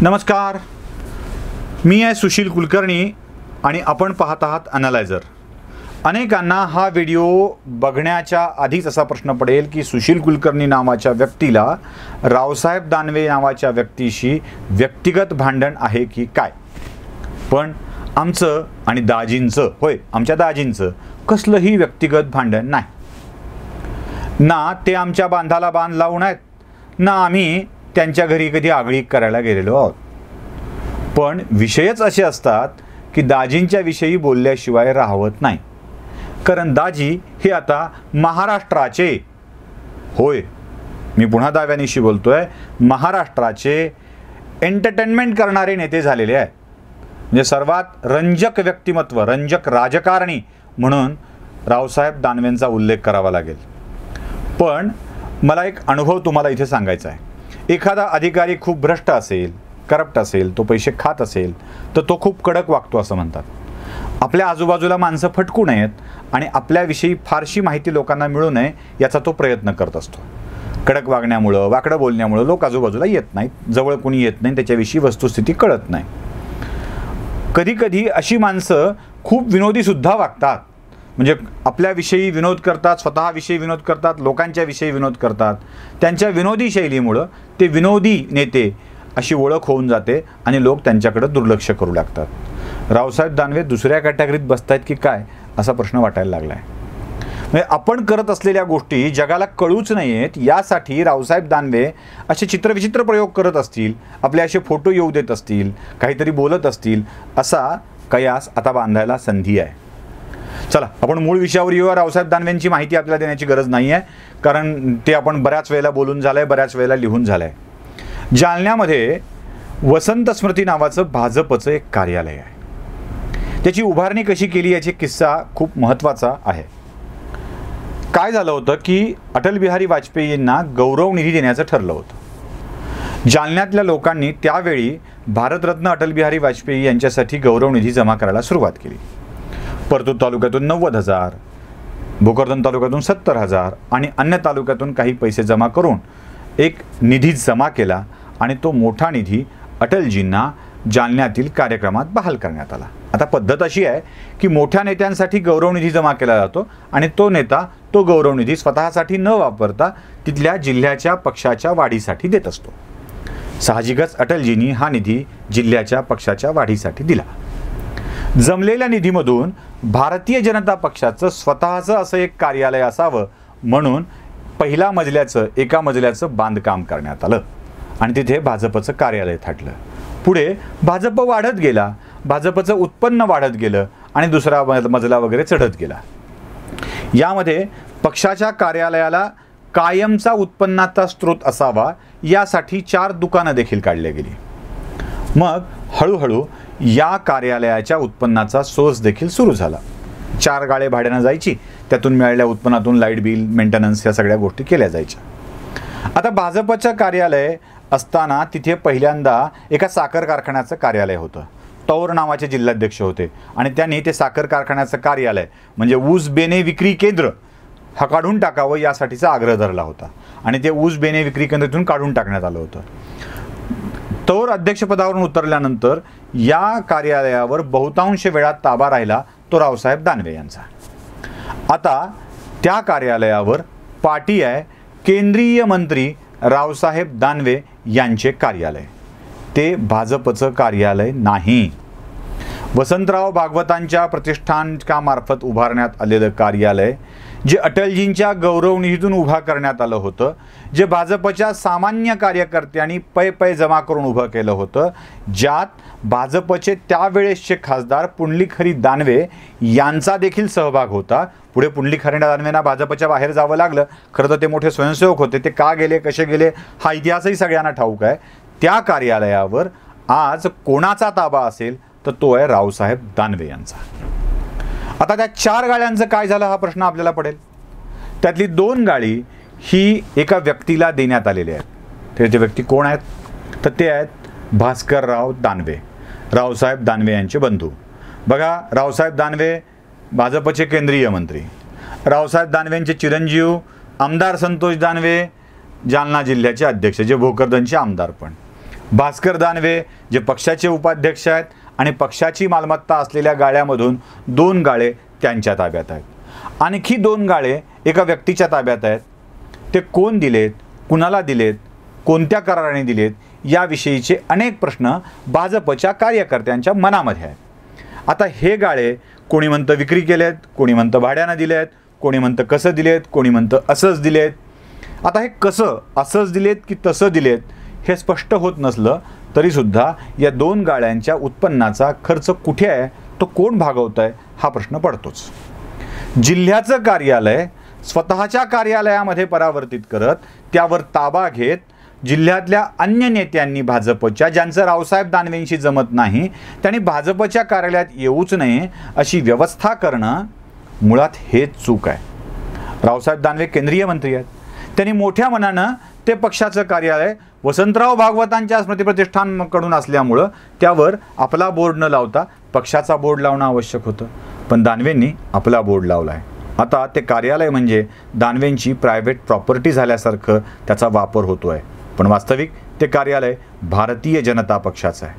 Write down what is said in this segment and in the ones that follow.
नमस्कार, मी आहे सुशील कुलकर्णी आणि आपण पाहत आहात ॲनालायझर. अनेकांना हा व्हिडिओ बघण्याच्या आधीच असा प्रश्न पडेल की सुशील कुलकर्णी नावाच्या व्यक्तीला रावसाहेब दानवे नावाच्या व्यक्तीशी व्यक्तिगत भांडण आहे की काय. पण आमचं आणि दाजींचं, होय आमच्या दाजींचं कसलंही व्यक्तिगत भांडण नाही. ना ते आमच्या बांधाला बांध लावून आहेत, ना आम्ही त्यांच्या घरी कधी आगळीक करायला गेलेलो आहोत. पण विषयच असे असतात की दाजींच्या विषयी बोलल्याशिवाय राहवत नाही. कारण दाजी हे आता महाराष्ट्राचे, होय मी पुन्हा दाव्यानिशी बोलतोय, महाराष्ट्राचे एंटरटेनमेंट करणारे नेते झालेले आहेत. म्हणजे सर्वात रंजक व्यक्तिमत्व, रंजक राजकारणी म्हणून रावसाहेब दानवेंचा उल्लेख करावा लागेल. पण मला एक अनुभव तुम्हाला इथे सांगायचा आहे. एखादा अधिकारी खूप भ्रष्ट असेल, करप्ट असेल, तो पैसे खात असेल तर तो खूप कडक वागतो असं म्हणतात. आपल्या आजूबाजूला माणसं फटकू नयेत आणि आपल्याविषयी फारशी माहिती लोकांना मिळू नये याचा तो प्रयत्न करत असतो. कडक वागण्यामुळं, वाकडं बोलण्यामुळं लोक आजूबाजूला येत नाहीत, जवळ कोणी येत नाही, त्याच्याविषयी वस्तुस्थिती कळत नाही. कधीकधी अशी माणसं खूप विनोदीसुद्धा वागतात. म्हणजे आपल्याविषयी विनोद करतात, स्वतःविषयी विनोद करतात, लोकांच्या विषयी विनोद करतात. त्यांच्या विनोदी शैलीमुळं ते विनोदी नेते अशी ओळख होऊन जाते आणि लोक त्यांच्याकडे दुर्लक्ष करू लागतात. रावसाहेब दानवे दुसऱ्या कॅटेगरीत बसतायत की काय असा प्रश्न वाटायला लागला आहे. म्हणजे आपण करत असलेल्या गोष्टी जगाला कळूच नयेत यासाठी रावसाहेब दानवे असे चित्रविचित्र प्रयोग करत असतील, आपले असे फोटो येऊ देत असतील, काहीतरी बोलत असतील, असा कयास आता बांधायला संधी आहे. चला आपण मूळ विषयावर येऊया. रावसाहेब दानवेंची माहिती आपल्याला देण्याची गरज नाही आहे, कारण ते आपण बऱ्याच वेळेला बोलून झालं आहे, बऱ्याच वेळेला लिहून झालं आहे. जालन्यामध्ये वसंत स्मृती नावाचं भाजपचं एक कार्यालय आहे. त्याची उभारणी कशी केली याची किस्सा खूप महत्त्वाचा आहे. काय झालं होतं की अटल बिहारी वाजपेयींना गौरव निधी देण्याचं ठरलं होतं. जालन्यातल्या लोकांनी त्यावेळी भारतरत्न अटल बिहारी वाजपेयी यांच्यासाठी गौरव निधी जमा करायला सुरुवात केली. परतूर तालुक्यातून 90,000, भोकरदन तालुक्यातून 70,000 आणि अन्य तालुक्यातून काही पैसे जमा करून एक निधी जमा केला आणि तो मोठा निधी अटलजींना जालन्यातील कार्यक्रमात बहाल करण्यात आला. आता पद्धत अशी आहे की मोठ्या नेत्यांसाठी गौरव निधी जमा केला जातो आणि तो नेता तो गौरव निधी स्वतःसाठी न वापरता तिथल्या जिल्ह्याच्या पक्षाच्या वाढीसाठी देत असतो. साहजिकच अटलजींनी हा निधी जिल्ह्याच्या पक्षाच्या वाढीसाठी दिला. जमलेल्या निधीमधून भारतीय जनता पक्षाचं स्वतःचं असं एक कार्यालय असावं म्हणून एका मजल्याचं बांधकाम करण्यात आलं आणि तिथे भाजपचं कार्यालय थाटलं. पुढे भाजप वाढत गेला, भाजपचं उत्पन्न वाढत गेलं आणि दुसरा मजला वगैरे चढत गेला. यामध्ये पक्षाच्या कार्यालयाला कायमचा उत्पन्नाचा स्रोत असावा यासाठी 4 दुकानं देखील काढली गेली. मग हळूहळू या कार्यालयाच्या उत्पन्नाचा सोर्स देखील सुरू झाला. 4 गाळे भाड्यानं जायची, त्यातून मिळालेल्या उत्पन्नातून लाईट बिल, मेंटेनन्स या सगळ्या गोष्टी केल्या जायच्या. आता भाजपचं कार्यालय असताना तिथे पहिल्यांदा एका साखर कारखान्याचं कार्यालय होतं. टौर नावाचे जिल्हाध्यक्ष होते आणि त्यांनी ते साखर कारखान्याचं कार्यालय म्हणजे ऊस बेने विक्री केंद्र हा काढून टाकावं यासाठीचा आग्रह धरला होता आणि ते ऊस बेने विक्री केंद्रातून काढून टाकण्यात आलं होतं. तौर अध्यक्षपदावरून उतरल्यानंतर या कार्यालयावर बहुतांश वेळा ताबा राहिला तो रावसाहेब दानवे यांचा. आता त्या कार्यालयावर पाटी आहे केंद्रीय मंत्री रावसाहेब दानवे यांचे कार्यालय, ते भाजपचं कार्यालय नाही. वसंतराव भागवतांच्या प्रतिष्ठानकामार्फत उभारण्यात आलेलं कार्यालय, जे अटलजींच्या गौरव निधीतून उभा करण्यात आलं होतं, जे भाजपच्या सामान्य कार्यकर्त्यांनी पै जमा करून उभं केलं होतं, ज्यात भाजपचे त्यावेळेसचे खासदार पुंडलिक हरी दानवे यांचा देखील सहभाग होता. पुढे पुंडलिक हरी दानवेंना भाजपच्या बाहेर जावं लागलं. खरं तर ते मोठे स्वयंसेवक होते, ते का गेले, कसे गेले हा इतिहासही सगळ्यांना ठाऊक आहे. त्या कार्यालयावर आज कोणाचा ताबा असेल तर तो आहे रावसाहेब दानवे यांचा. आता त्या 4 गाळ्यांचं काय झालं हा प्रश्न आपल्याला पडेल. त्यातली 2 गाळी ही एका व्यक्तीला देण्यात आलेली आहेत. ते व्यक्ती कोण आहेत तर ते आहेत भास्करराव दानवे, रावसाहेब दानवे यांचे बंधू. बघा, रावसाहेब दानवे भाजपचे केंद्रीय मंत्री, रावसाहेब दानवेंचे चिरंजीव आमदार संतोष दानवे जालना जिल्ह्याचे अध्यक्ष, जे भोकरदनचे आमदार पण, भास्कर दानवे जे पक्षाचे उपाध्यक्ष आहेत आणि पक्षाची मालमत्ता असलेल्या गाळ्यामधून 2 गाळे त्यांच्या ताब्यात आहेत. आणखी 2 गाळे एका व्यक्तीच्या ताब्यात आहेत. ते कोण दिलेत, कुणाला दिलेत, कोणत्या कराराने दिलेत याविषयीचे अनेक प्रश्न भाजपच्या कार्यकर्त्यांच्या मनामध्ये आहेत. आता हे गाळे कोणी म्हणतं विक्री केलेत, कोणी म्हणतं भाड्यानं दिलेत, कोणी म्हणतं कसं दिलेत, कोणी म्हणतं असंच दिलेत. आता हे कसं, असंच दिलेत की तसं दिलेत हे स्पष्ट होत नसलं तरीसुद्धा या 2 गाळ्यांच्या उत्पन्नाचा खर्च कुठे आहे, तो कोण भागवत आहे हा प्रश्न पडतोच. जिल्ह्याचं कार्यालय स्वतःच्या कार्यालयामध्ये परावर्तित करत त्यावर ताबा घेत जिल्ह्यातल्या अन्य नेत्यांनी भाजपच्या, ज्यांचं रावसाहेब दानवेंशी जमत नाही, त्यांनी भाजपच्या कार्यालयात येऊच नये अशी व्यवस्था करणं मुळात हेच चूक आहे. रावसाहेब दानवे केंद्रीय मंत्री आहेत. त्यांनी मोठ्या मनानं ते पक्षाचं कार्यालय वसंतराव भागवतांच्या स्मृतिप्रतिष्ठानकडून असल्यामुळं त्यावर आपला बोर्ड न लावता पक्षाचा बोर्ड लावणं आवश्यक होतं. पण दानवेंनी आपला बोर्ड लावला आहे. आता ते कार्यालय म्हणजे दानवेंची प्रायव्हेट प्रॉपर्टी झाल्यासारखं त्याचा वापर होतो आहे. पण वास्तविक ते कार्यालय भारतीय जनता पक्षाचं आहे.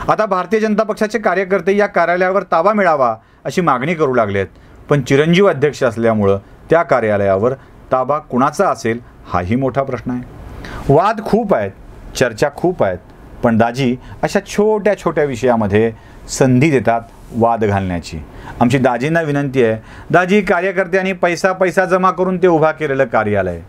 आता भारतीय जनता पक्षाचे कार्यकर्ते या कार्यालयावर ताबा मिळावा अशी मागणी करू लागलेत. पण चिरंजीव अध्यक्ष असल्यामुळं त्या कार्यालयावर ताबा कुणाचा असेल हाही मोठा प्रश्न आहे. वाद खूप आहेत, चर्चा खूप आहेत, पण दाजी अशा छोट्या छोट्या विषयामध्ये संधी देतात वाद घालण्याची. आमची दाजींना विनंती आहे, दाजी कार्यकर्त्यांनी पैसा जमा करून ते उभा केलेलं कार्यालय,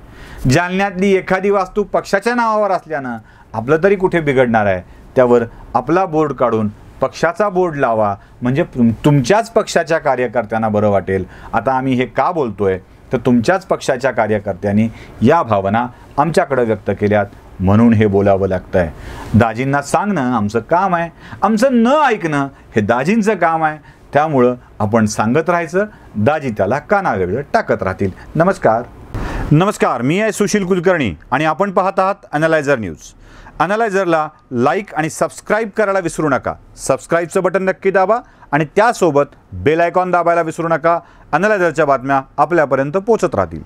जालन्यातली एखादी वास्तू पक्षाच्या नावावर असल्यानं आपलं तरी कुठे बिघडणार आहे, त्यावर आपला बोर्ड काढून पक्षाचा बोर्ड लावा, म्हणजे तुमच्याच पक्षाच्या कार्यकर्त्यांना बरं वाटेल. आता आम्ही हे का बोलतोय तर तुमच्याच पक्षाच्या कार्यकर्त्यांनी या भावना आमच्याकडे व्यक्त केल्यात म्हणून हे बोलावं लागतं आहे. दाजींना सांगणं आमचं काम आहे, आमचं न ऐकणं हे दाजींचं काम आहे. त्यामुळं आपण सांगत राहायचं, दाजी त्याला कानावेगळं टाकत राहतील. नमस्कार, मी आहे सुशील कुलकर्णी आणि आपण पाहत आहात अॅनालायझर न्यूज. अॅनालायझरला लाईक आणि सबस्क्राईब करायला विसरू नका. सबस्क्राईबचं बटन नक्की दाबा आणि त्यासोबत बेल आयकॉन दाबायला विसरू नका. अॅनालायझरच्या बातम्या आपल्यापर्यंत पोहोचत राहतील.